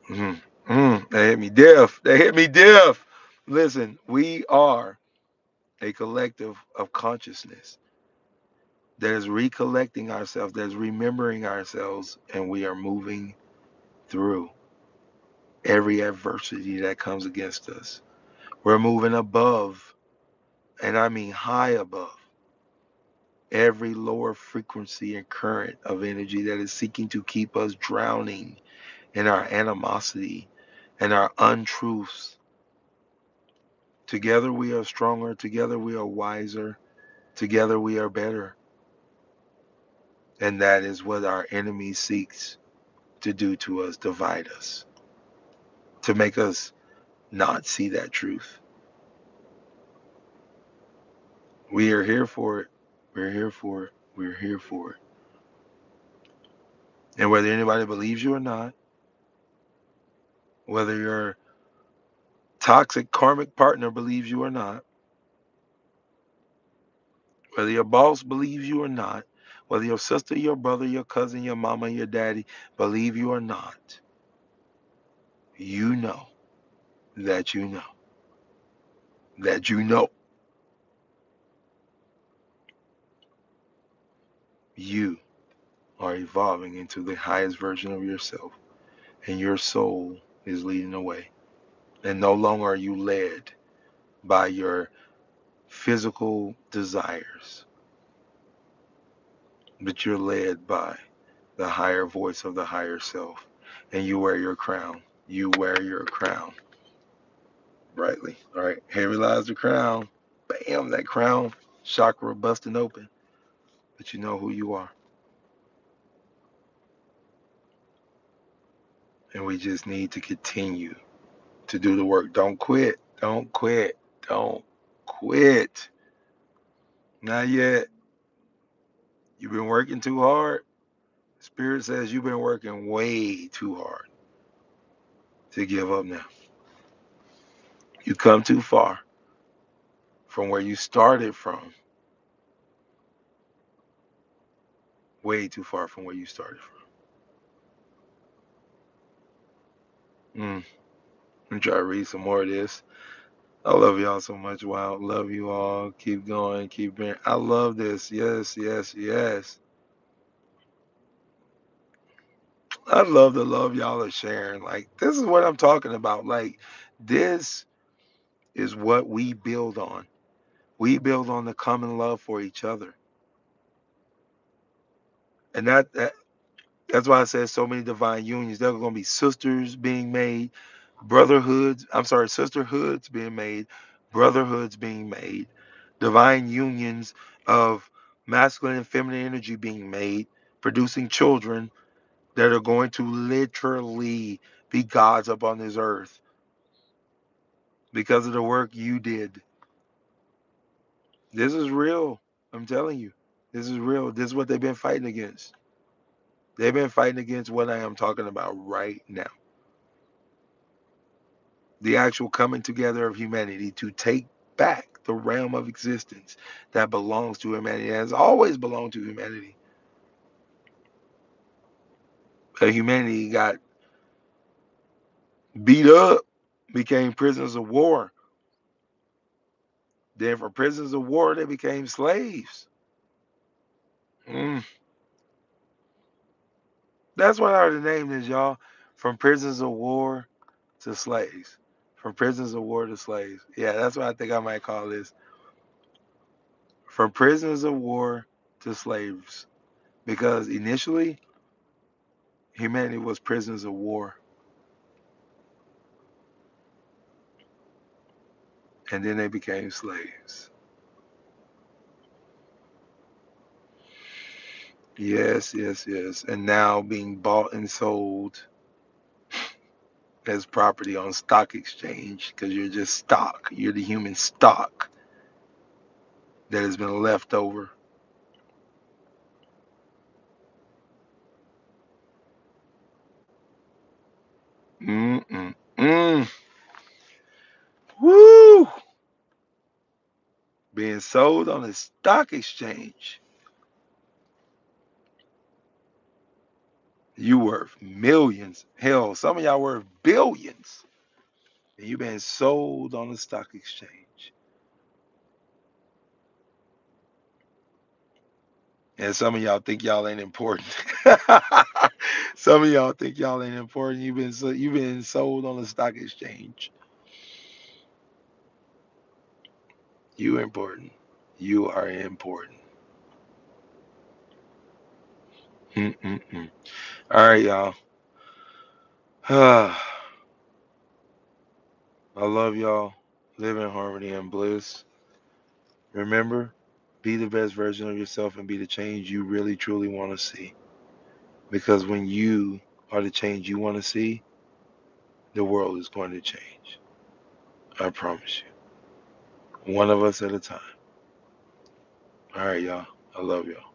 They hit me deaf. They hit me deaf. Listen, we are a collective of consciousness that is recollecting ourselves, that is remembering ourselves, and we are moving through every adversity that comes against us. We're moving above, and I mean high above, every lower frequency and current of energy that is seeking to keep us drowning in our animosity and our untruths. Together we are stronger, together we are wiser, together we are better. And that is what our enemy seeks to do to us, divide us, to make us not see that truth. We are here for it. We're here for it. We're here for it. And whether anybody believes you or not, whether your toxic karmic partner believes you or not, whether your boss believes you or not, whether your sister, your brother, your cousin, your mama, your daddy believe you or not, you know that you know that you know you are evolving into the highest version of yourself, and your soul is leading the way. And no longer are you led by your physical desires, but you're led by the higher voice of the higher self. And you wear your crown. You wear your crown brightly. All right. Here lies the crown. Bam, that crown chakra busting open. But you know who you are. And we just need to continue to do the work. Don't quit. Don't quit. Don't quit. Not yet. You've been working too hard. Spirit says you've been working way too hard to give up now. You come too far from where you started from. Way too far from where you started from. Let me try to read some more of this. I love y'all so much. Wow. Love you all. Keep going. Keep being. I love this. Yes, yes, yes. I love the love y'all are sharing. Like, this is what I'm talking about. Like, this is what we build on. We build on the common love for each other. And that's why I said so many divine unions. There are going to be sisters being made, sisterhoods being made, brotherhoods being made, divine unions of masculine and feminine energy being made, producing children that are going to literally be gods up on this earth because of the work you did. This is real. I'm telling you. This is real. This is what they've been fighting against. They've been fighting against what I am talking about right now. The actual coming together of humanity to take back the realm of existence that belongs to humanity, has always belonged to humanity. But humanity got beat up, became prisoners of war. Then from prisoners of war, they became slaves. Mm. That's what I already named this, y'all. From prisoners of war to slaves. From prisoners of war to slaves. Yeah, that's what I think I might call this. From prisoners of war to slaves. Because initially, humanity was prisoners of war. And then they became slaves. Yes, yes, yes. And now being bought and sold as property on stock exchange because you're just stock. You're the human stock that has been left over. Mm-mm-mm. Woo! Being sold on a stock exchange. You worth millions. Hell, some of y'all worth billions. And you been sold on the stock exchange. And some of y'all think y'all ain't important. Some of y'all think y'all ain't important. You've been sold on the stock exchange. You important. You are important. Mm-mm-mm. All right, y'all. I love y'all. Live in harmony and bliss. Remember, be the best version of yourself and be the change you really truly want to see. Because when you are the change you want to see, the world is going to change. I promise you. One of us at a time. All right, y'all. I love y'all.